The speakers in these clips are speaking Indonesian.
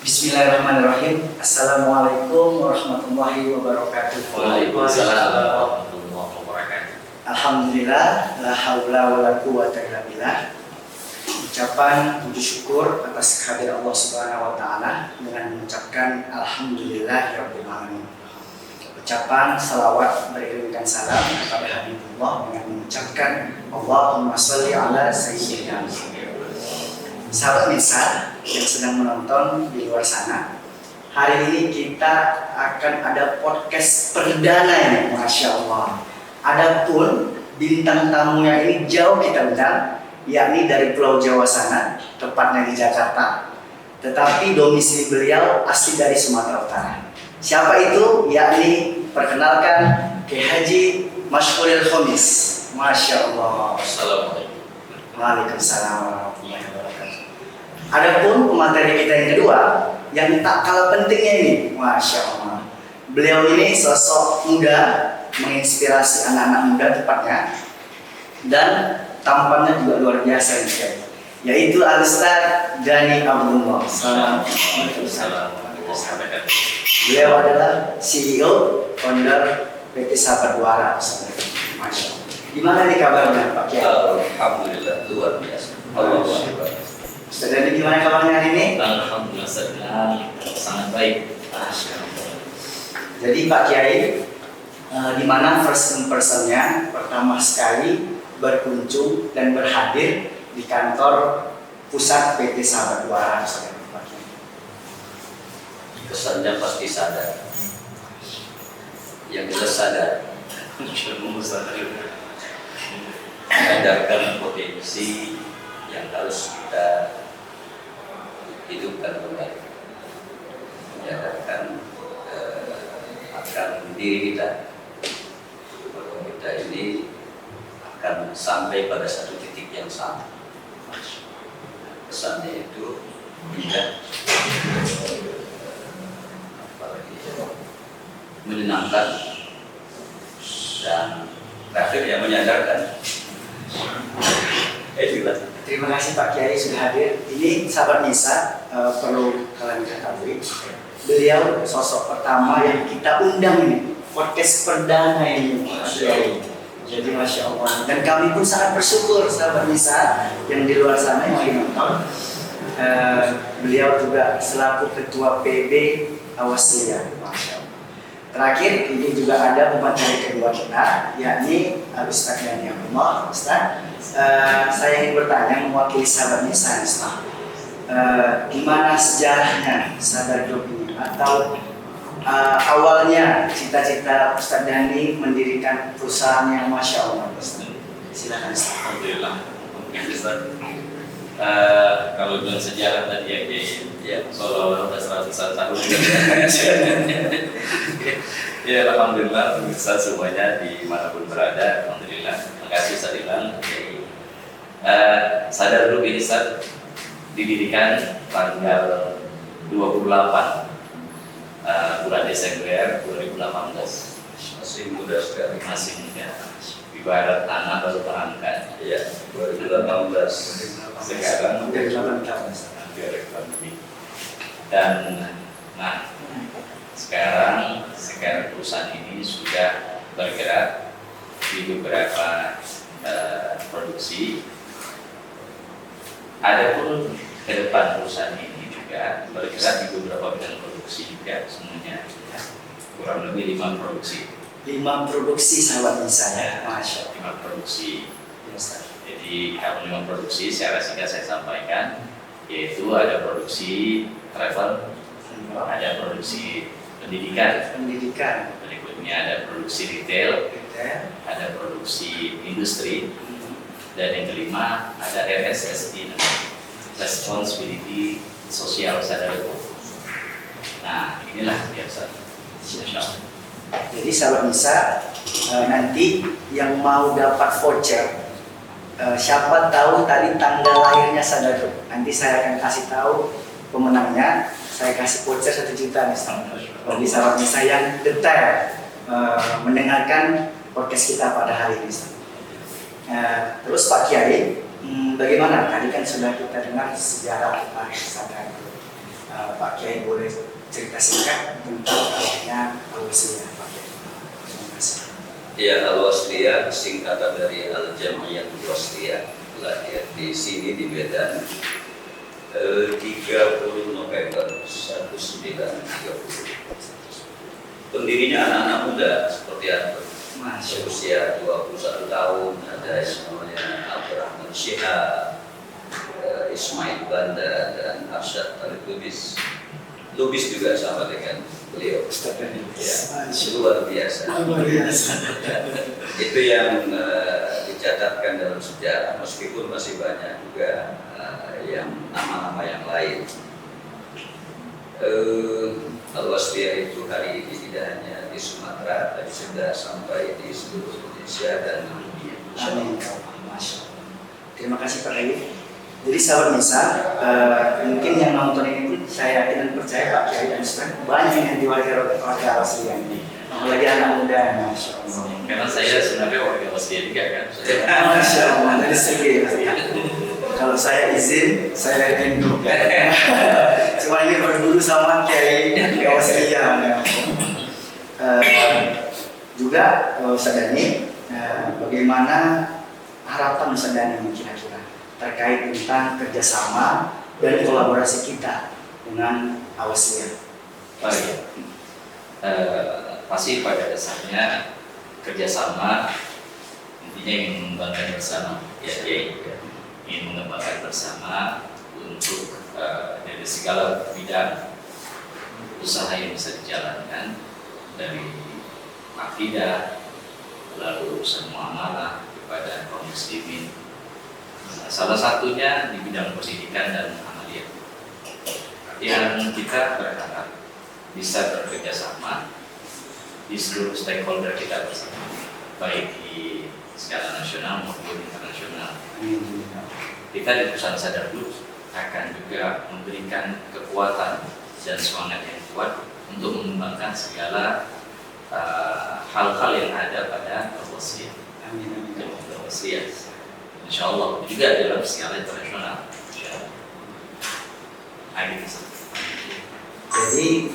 Bismillahirrahmanirrahim. Assalamualaikum warahmatullahi wabarakatuh. Waalaikumsalam warahmatullahi wabarakatuh. Alhamdulillah, la haula wala quwwata illa billah. Ucapan puji syukur atas kehadiran Allah Subhanahu wa taala dengan mengucapkan alhamdulillahirabbil alamin. Ucapan salawat beriringan salam kepada Habibullah dengan mengucapkan Allahumma sholli ala sayyidina Muhammad. Sahabat Nisa yang sedang menonton di luar sana, hari ini kita akan ada podcast perdana ini, Masya Allah. Adapun bintang tamunya ini jauh kita undang, yakni dari Pulau Jawa sana, tepatnya di Jakarta. Tetapi domisili beliau asli dari Sumatera Utara. Siapa itu? Yakni perkenalkan Kiai Haji Mashkuril Khomis. Masya Allah. Assalamualaikum. Waalaikumsalam warahmatullahi wabarakatuh. Adapun pemateri kita yang kedua, yang tak kalah pentingnya ini, Masya Allah. Beliau ini sosok muda, menginspirasi anak-anak muda tepatnya, dan tampannya juga luar biasa ini, yaitu Al-Ustaz Dhani Abdullah. Beliau adalah CEO, founder PT Sahabat Duara. Masya Allah. Gimana nih kabarnya Pak Kiai? Alhamdulillah, luar biasa. Alhamdulillah. Ustaz Dhani gimana kabarnya hari ini? Alhamdulillah sangat baik. Jadi Pak Kiai, di mana first impressionnya pertama sekali berkunjung dan berhadir di kantor pusat PT Sahabat Duara, Pak Kiai? Kesannya pasti sadar. Yang jelas sadar. Menyadarkan potensi yang harus kita hidupkan kembali, menyadarkan akan diri kita bahwa kita ini akan sampai pada satu titik yang sama. Kesannya itu indah, apalagi menyenangkan dan terakhir yang menyadarkan. Terima kasih Pak Kiai sudah hadir. Ini sahabat Nisa, perlu kalian ketahui, beliau sosok pertama yang kita undang ini, podcast perdana ini, Pak Kiai. Jadi Masya Allah. Dan kami pun sangat bersyukur sahabat Nisa yang di luar sana yang lagi nonton. Beliau juga selaku ketua PB Awasliyah, Masya Allah. Terakhir ini juga ada pemateri kedua kita, yakni Ustaz Dhani Abdullah. Ustaz, saya ingin bertanya mewakili sahabat Nisa, Ustaz. Gimana sejarahnya Sadar Group ini? Atau awalnya cita-cita Ustaz Dhani mendirikan perusahaan yang Masya Allah, Ustaz? Silakan Ustaz. Alhamdulillah. Kalau bilang sejarah tadi ya seolah-olah udah 100 tahun. Ya alhamdulillah bisa semuanya dimanapun berada. Alhamdulillah. Terima kasih Sadilan. Sadar Group ini didirikan tanggal 28 bulan Desember 2018. Masih muda sekali. Masih muda. Ibarat anak baru terangkat. Ya 2018. Sekarang Hampir 8 tahun. Dan sekarang perusahaan ini sudah bergerak di beberapa produksi. Adapun ke depan perusahaan ini juga bergerak di beberapa bidang produksi juga semuanya, kurang lebih 5 produksi. 5 produksi sahabat Nisa ya, Masya Allah. 5 produksi. Ustaz. Jadi kalau 5 produksi secara singkat saya sampaikan, yaitu ada produksi travel, ada produksi pendidikan, berikutnya ada produksi retail, ada produksi industri, dan yang kelima ada RSSI, Responsibility Social Sadar. Nah inilah biasa. Jadi sahabat Nisa, nanti yang mau dapat voucher, siapa tahu tadi tanggal lahirnya Sadar Group, nanti saya akan kasih tahu pemenangnya. Saya kasih voucher 1 juta nih bagi sahabat Nisa yang detail mendengarkan podcast kita pada hari ini. Terus Pak Kiai, bagaimana? Tadi kan sudah kita dengar sejarah Sadar Group. Pak Kiai boleh cerita singkat tentang artinya al-wasliyah Pak Kiai. Terima kasih. Ya, al-wasliyah singkatan dari al-Jamiyatul Wasliyah, lahir di sini di Medan 30 November 1930. Pendirinya anak-anak muda seperti apa? Usia 21 tahun, ada yang namanya Abdurrahman Syihab, Ismail Banda, dan Arsyad Talib Lubis. Lubis juga sama dengan beliau. Ya, luar biasa. Itu yang dicatatkan dalam sejarah, meskipun masih banyak juga yang nama-nama yang lain. Al-Wasliyah itu hari ini tidak hanya di Sumatera, tapi sudah sampai di seluruh Indonesia dan dunia. Amin. Masya Allah. Terima kasih Pak Kiai. Jadi sahabat Nisa, mungkin yang nonton ini pun saya yakin dan percaya Pak Kiai dan Ustaz banyak yang diwakili oleh warga Wasliyah ini, apalagi anak muda. Masya Allah. Karena saya sebenarnya warga Wasliyah juga kan. Masya Allah, dari segi kalau saya izin, saya rindu. Cuma ingin berburu sama Kiai Wasliyah. Juga Ustaz Dhani, bagaimana harapan Ustaz Dhani kira-kira terkait tentang kerjasama dan kolaborasi kita dengan Wasliyah? Baik. Pasti pada dasarnya kerjasama intinya ingin mengembangkan bersama, ya, ingin mengembangkan bersama untuk dari segala bidang usaha yang bisa dijalankan, dari akidah lalu urusan muamalah kepada kaum muslimin. Salah satunya di bidang pendidikan dan amaliyah. Yang kita berharap bisa bekerja sama di seluruh stakeholder kita bersama, baik di skala nasional maupun internasional. Kita di perusahaan Sadar Group akan juga memberikan kekuatan dan semangat yang kuat untuk mengembangkan segala hal-hal yang ada pada Wasliyah. Amin. Wasliyah, insya Allah juga dalam skala internasional. Jadi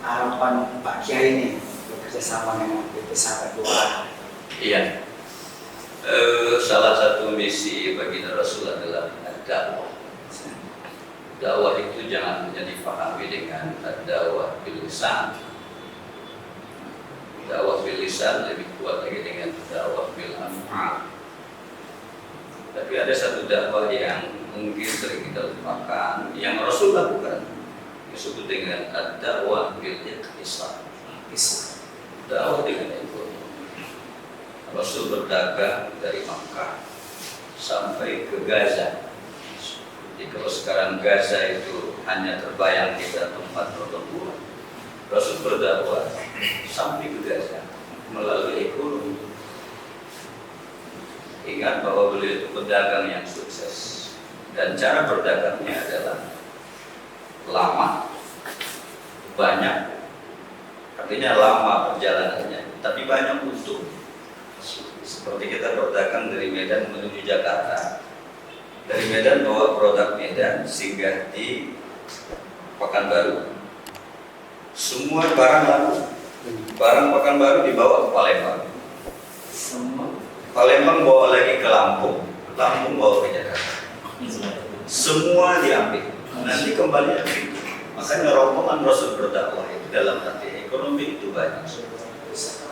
harapan Pak Kiai ini bekerja sama dengan BP Sahabat Doa. Iya. Salah satu misi bagi Rasul adalah dakwah. Dakwah itu jangan dipahami dengan dakwah bil lisan. Dakwah bil lisan lebih kuat lagi dengan dakwah bil amal. Tapi ada satu dakwah yang mungkin sering kita lupakan, yang Rasul lakukan, disebut dengan dakwah bil ikhtisar. Dakwah dengan ekonomi. Rasul berdagang dari Makkah sampai ke Gaza. Jadi kalau sekarang Gaza itu hanya terbayang kita tempat pertempuran, Rasul berdakwah sampai ke Gaza melalui ekonomi. Ingat bahwa beliau itu pedagang yang sukses, dan cara berdagangnya adalah lama, banyak, artinya lama perjalanannya, tapi banyak untung. Seperti kita berdagang dari Medan menuju Jakarta, dari Medan bawa produk Medan singgah di Pekanbaru, semua barang laku, barang Pekanbaru dibawa ke Palembang, Palembang bawa lagi ke Lampung, Lampung bawa ke Jakarta, semua diambil, nanti kembali lagi. Makanya rombongan Rasul berdakwah itu dalam arti ekonomi itu banyak.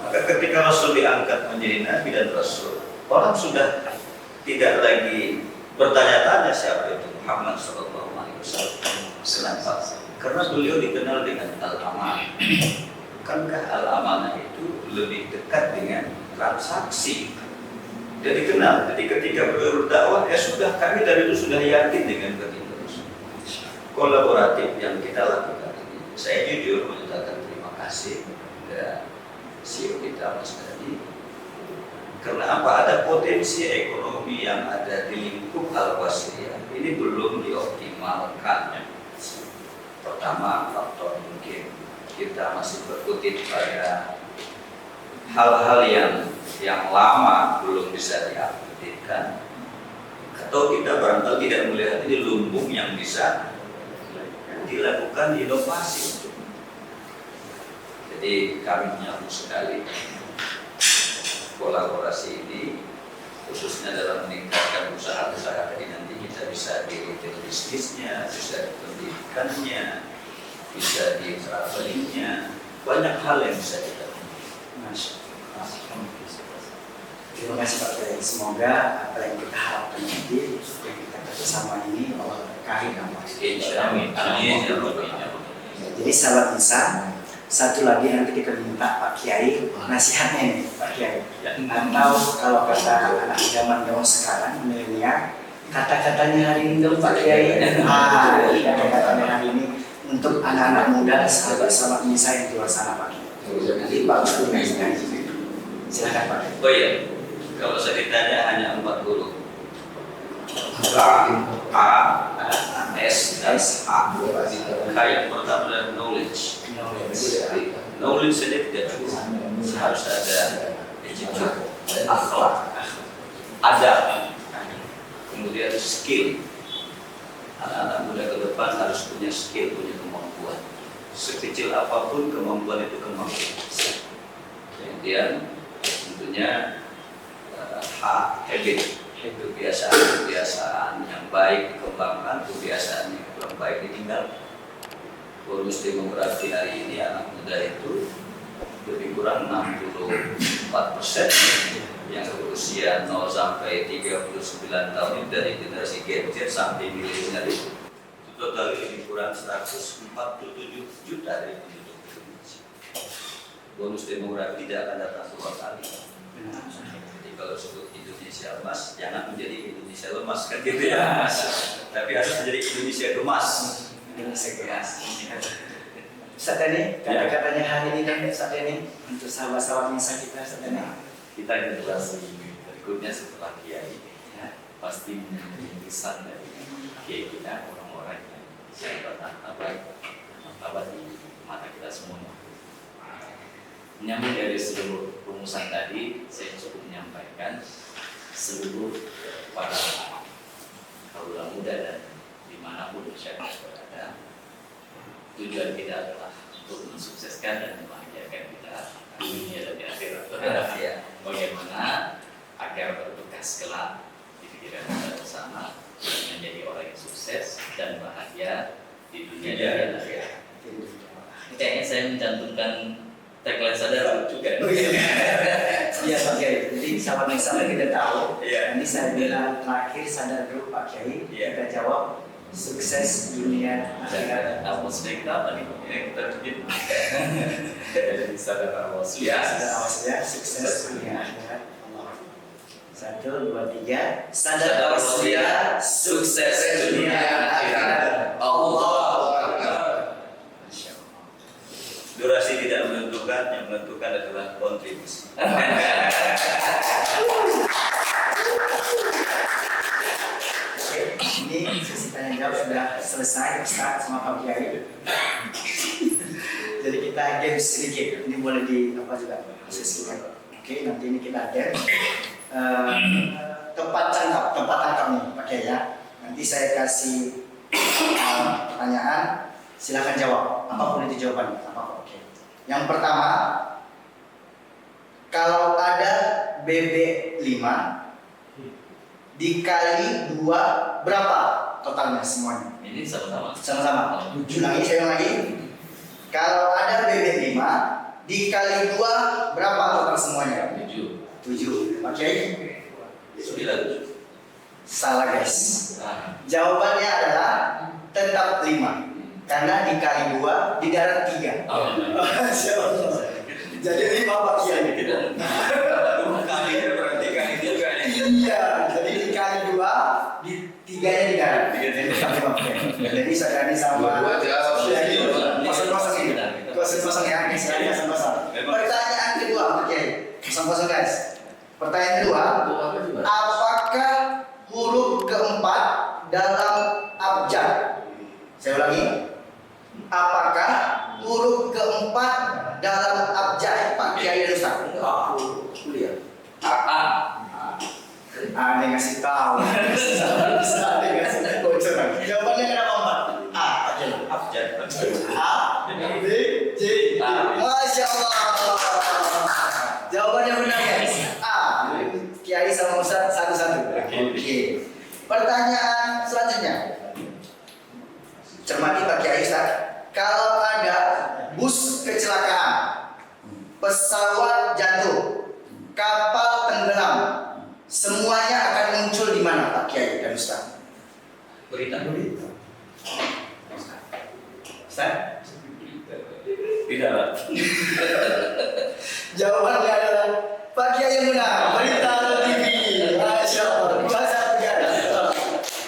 Maka ketika Rasul diangkat menjadi Nabi dan Rasul, orang sudah tidak lagi bertanya-tanya siapa itu Muhammad SAW. Kenapa? Karena beliau dikenal dengan al-amanah. Bukankah al-amanah itu lebih dekat dengan transaksi? Jadi dikenal. Jadi ketika beliau berdakwah, ya sudah, kami dari itu sudah yakin dengan baginda Rasul. Kolaboratif yang kita lakukan ini, saya jujur menyatakan terima kasih kepada CEO kita Mas Dhani. Karena apa? Ada potensi ekonomi yang ada di lingkup Al-Wasliyah ini belum dioptimalkan. Pertama, faktor mungkin kita masih berkutit pada hal-hal yang lama belum bisa diupdatekan, atau kita barangkali tidak melihat ini lumbung yang bisa dilakukan inovasi. Jadi kami menyambut sekali kolaborasi ini, khususnya dalam meningkatkan usaha-usaha ini. Nanti kita bisa di retail bisnisnya, bisa di pendidikannya, bisa di travelingnya, banyak hal yang bisa kita Terima kasih Pak Kiai. Semoga apa yang kita harapkan nanti, yang kita kerjasama ini Allah berkahi nama. Jadi sahabat Nisa, satu lagi nanti kita minta Pak Kiai nasihatnya nih Pak Kiai. Atau kalau kata anak zaman sekarang milenial, kata-katanya hari ini dong Pak Kiai. Kata-katanya hari ini untuk anak-anak muda, sahabat-sahabat Nisa yang di luar sana Pak Kiai. Nanti Pak Ustaz silakan Pak Kiai. Oh iya, kalau saya ditanya hanya 4 huruf. A, S, dan A. K yang pertama adalah knowledge. Knowledge selected harus ada attitude, akhlak, adab, kemudian skill. Anak-anak muda ke depan harus punya skill, punya kemampuan. Sekecil apapun kemampuan itu kemampuan. Kemudian tentunya habit, kebiasaan yang baik dikembangkan, kebiasaan yang kurang baik ditinggalkan. Bonus demografi hari ini anak muda itu lebih kurang 64% yang berusia 0 sampai 39 tahun itu dari generasi Gen Z sampai milenial itu total lebih kurang 147 juta dari penduduk Indonesia. Bonus demografi tidak akan datang 2 kali. Jadi kalau sebut Indonesia emas, jangan menjadi Indonesia lemas kan gitu ya. Tapi harus menjadi Indonesia gemas. Indonesia gemas. Saat ini kata-katanya hari ini dan saat ini untuk sahabat-sahabat Nisa kita saat ini. Kita generasi berikutnya setelah Kiai ya, pasti menjadi lisan dari Kiai kita, orang-orang yang bisa bermartabat di mata kita semua. Menyambung dari seluruh rumusan tadi, saya cukup menyampaikan seluruh para kaula muda dan dimanapun masyarakat berada, tujuan kita adalah untuk mensukseskan dan membahagiakan kita dunia dan di akhirat. Bagaimana agar berbekas kelak di pikiran kita bersama menjadi orang yang sukses dan bahagia di dunia dan di akhirat. Kayaknya saya mencantumkan tagline sadar juga. Iya Pak Kiai. Jadi sahabat yang sama kita tahu. Iya. Nanti saya bilang terakhir sadar dulu Pak Kiai. Iya. Kita jawab sukses dunia akhirat. Atmosfer kita apa nih? Yang kita bikin. Jadi sadar awasya. Sadar awasya sukses dunia akhirat. 1, 2, 3. Sadar awasya sukses dunia akhirat. Allah. Durasi tidak menentukan, yang menentukan adalah kontribusi. Ini sesi tanya jawab sudah selesai Ustaz sama Pak Kiai. Jadi kita games sedikit. Ini boleh di apa juga sesikan. Oke, nanti ini kita game. Tempat tangkap nih Pak Kiai ya. Nanti saya kasih pertanyaan, silakan jawab. Apapun itu jawabannya. Oke. Yang pertama, kalau ada bebek 5 dikali 2 berapa totalnya semuanya? Ini sama-sama. Sama-sama. Ulangi, saya ulang lagi. Kalau ada bebek 5 dikali 2 berapa total semuanya? 7. Oke. 9. Salah guys. Jawabannya adalah tetap 5. Karena dikali 2 di darat 3. Jadi 5 Pak Kiai. Kalinya berarti kali juga nih. Iya, jadi dikali 2 di 3-nya di darat. Jadi saudara sama kosong-kosong ini. Kosong-kosong ya, kosong-kosong. Pertanyaan kedua Pak Kiai. Kosong-kosong guys. Pertanyaan kedua, apakah huruf keempat dalam abjad? Saya ulangi. Apakah huruf keempat dalam abjad Pak Kiai dan Ustaz? Kuliah. Ada yang ngasih tahu. Ada yang ngasih bocoran. Jawabannya kenapa 4? Pak Kiai. A, B, C. Masya Allah. Jawabannya benar guys. A. Kiai sama Ustaz satu-satu. Oke. Pertanyaan selanjutnya. Cermati Pak Kiai Ustaz. Kalau ada bus kecelakaan, pesawat jatuh, kapal tenggelam, semuanya akan muncul di mana Pak Kiai dan Ustaz? Berita. Ustaz? Tidak. Jawabannya adalah Pak Kiai yang benar. Berita TV. Masya Allah. Bahasa negara.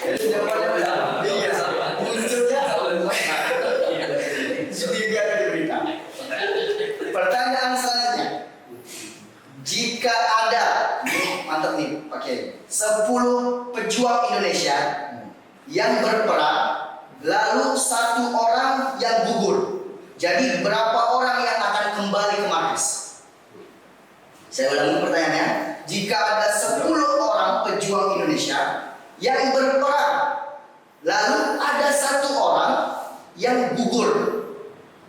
Jawabannya benar. Iya. Munculnya TV ada di berita. Pertanyaan selanjutnya. Jika ada, mantap nih Pak Kiai, 10 pejuang Indonesia yang berperang, lalu 1 orang yang gugur. Jadi berapa orang yang akan kembali ke markas? Saya ulangi pertanyaannya. Jika ada 10 orang pejuang Indonesia yang berperang, lalu ada 1 orang yang gugur,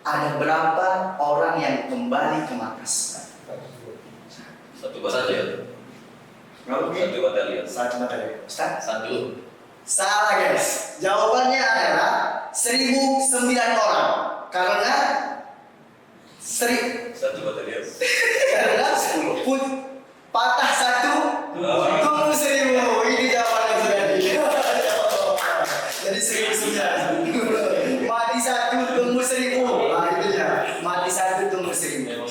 ada berapa orang yang kembali ke markas? Satu batalion. Satu batalion. Satu batalion. Ustaz? Satu. Salah guys. Jawabannya adalah 1009 orang. Karena Satu batalion. karena patah 1 tumbuh 1000. Ini jawabannya sudah di. Jadi 1009. Mati 1 tumbuh 1000. Nah, itu ya. Mati 1 tumbuh 1000.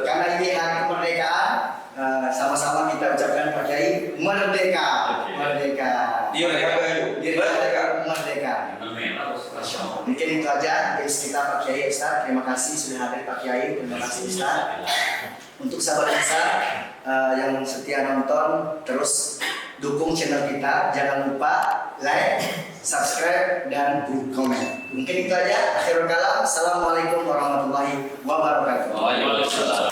Karena ini hari kemerdekaan, sama-sama kita ucapkan Pak Kiai merdeka. Merdeka. Dia merdeka. Merdeka. Mungkin itu aja guys kita Pak Kiai Ustaz. Terima kasih sudah hadir Pak Kiai. Terima kasih Ustaz. Untuk sahabat Isa yang setia nonton, terus dukung channel kita. Jangan lupa like, subscribe, dan komen. Mungkin itu aja. Akhirul kalam. Assalamualaikum warahmatullahi wabarakatuh. Waalaikumsalam.